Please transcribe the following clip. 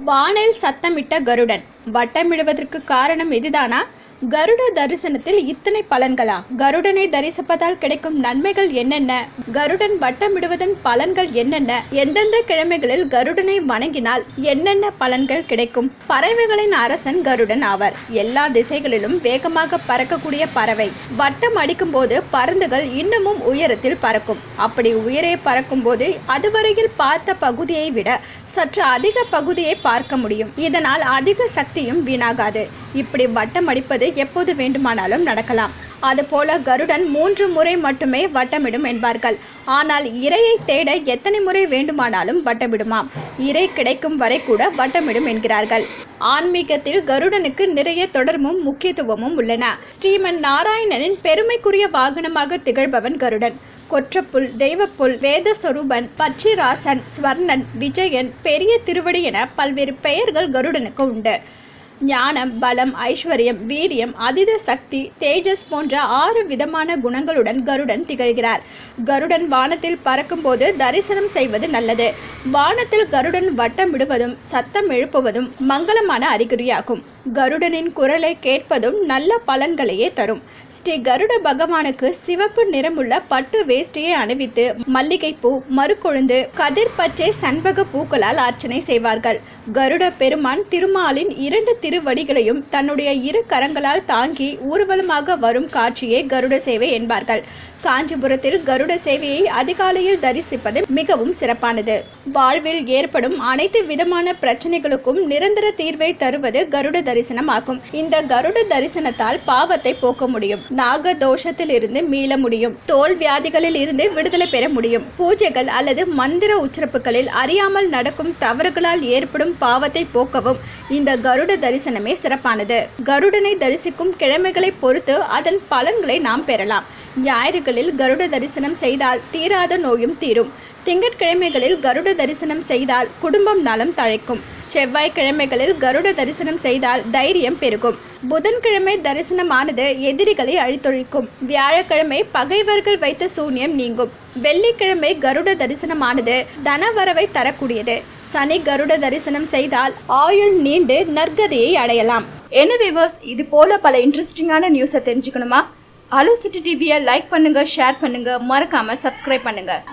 வானில் சத்தமிட்ட கருடன் வட்டமிடுவதற்கு காரணம் இதுதானா? கருட தரிசனத்தில் இத்தனை பலன்களா? கருடனை தரிசிப்பதால் கிடைக்கும் நன்மைகள் என்னென்ன? கருடன் வட்டமிடுவதன் பலன்கள் என்னென்ன? எந்தெந்த கிழமைகளில் கருடனை வணங்கினால் என்னென்ன பலன்கள் கிடைக்கும்? பறவைகளின் அரசன் கருடன் ஆவர். எல்லா திசைகளிலும் வேகமாக பறக்கக்கூடிய பறவை. வட்டம் அடிக்கும் போது பருந்துகள் இன்னமும் உயரத்தில் பறக்கும். அப்படி உயரே பறக்கும் போது அதுவரையில் பார்த்த பகுதியை விட சற்று அதிக பகுதியை பார்க்க முடியும். இதனால் அதிக சக்தியும் வீணாகாது. இப்படி வட்டம் அடிப்பது எப்போது வேண்டுமானாலும் நடக்கலாம். அதுபோல கருடன் 3 முறை மட்டுமே வட்டமிடும் என்பார்கள். ஆனால் இரையை தேட எத்தனை முறை வேண்டுமானாலும் வட்டமிடுமாம். இரை கிடைக்கும் வரை கூட வட்டமிடும் என்கிறார்கள். ஆன்மீகத்தில் கருடனுக்கு நிறைய தொடர்பும் முக்கியத்துவமும் உள்ளன. ஸ்ரீமன் நாராயணனின் பெருமைக்குரிய வாகனமாக திகழ்பவன் கருடன். கொற்றப்புல், தெய்வப்புல், வேதஸ்வரூபன், பச்சிராசன், ஸ்வர்ணன், விஜயன், பெரிய திருவடி என பல்வேறு பெயர்கள் கருடனுக்கு உண்டு. ஞானம், பலம், ஐஸ்வர்யம், வீரியம், அதீத சக்தி, தேஜஸ் போன்ற 6 விதமான குணங்களுடன் கருடன் திகழ்கிறார். கருடன் வானத்தில் பறக்கும்போது தரிசனம் செய்வது நல்லது. வானத்தில் கருடன் வட்டமிடுவதும் சத்தம் எழுப்புவதும் மங்களமான அறிகுறியாகும். கருடனின் குரலை கேட்பதும் நல்ல பலன்களையே தரும். ஸ்ரீ கருட பகவானுக்கு சிவப்பு நிறமுள்ள பட்டு வேஷ்டியை அணிவித்து மல்லிகைப்பூ, மறுக்கொழுந்து, கதிர் பச்சை சண்பக பூக்களால் அர்ச்சனை செய்வார்கள். கருட பெருமான் திருமாலின் 2 திருவடிகளையும் தன்னுடைய 2 கரங்களால் தாங்கி ஊர்வலமாக வரும் காட்சியே கருட சேவை என்பார்கள். காஞ்சிபுரத்தில் கருட சேவையை அதிகாலையில் தரிசிப்பது மிகவும் சிறப்பானது. வாழ்வில் ஏற்படும் அனைத்து விதமான பிரச்சனைகளுக்கும் நிரந்தர தீர்வை தருவது கருட தரிசனம் ஆகும். இந்த கருட தரிசனத்தால் பாவத்தை போக்க முடியும். நாக தோஷத்தில் இருந்து மீள முடியும். தோல் வியாதிகளில் இருந்து விடுதலை பெற முடியும். பூஜைகள் அல்லது மந்திர உச்சரிப்புகளில் அறியாமல் நடக்கும் தவறுகளால் ஏற்படும் பாவத்தை போக்கவும் இந்த கருட தரிசனமே சிறப்பானது. கருடனை தரிசிக்கும் கிழமைகளை பொறுத்து அதன் பலன்களை நாம் பெறலாம். ஞாயிறுகளில் கருட தரிசனம் செய்தால் தீராத நோயும் தீரும். திங்கட்கிழமைகளில் கருட தரிசனம் செய்தால் குடும்பம் நலம் தழைக்கும். செவ்வாய்க்கிழமைகளில் கருட தரிசனம் செய்தால் தைரியம் பெருகும். புதன்கிழமை தரிசனமானது எதிரிகளை அழித்தொழிக்கும். வியாழக்கிழமை பகைவர்கள் வைத்த சூன்யம் நீங்கும். வெள்ளிக்கிழமை கருட தரிசனமானது தனவரவை தரக்கூடியது. சனி கருட தரிசனம் செய்தால் ஆயுள் நீண்டு நற்கதியை அடையலாம். என்ன வியூவர்ஸ், இது போல பல இன்ட்ரெஸ்டிங்கான நியூஸை தெரிஞ்சுக்கணுமா? அலோ சிட்டி டிவியை லைக் பண்ணுங்க, ஷேர் பண்ணுங்க, மறக்காம சப்ஸ்கிரைப் பண்ணுங்க.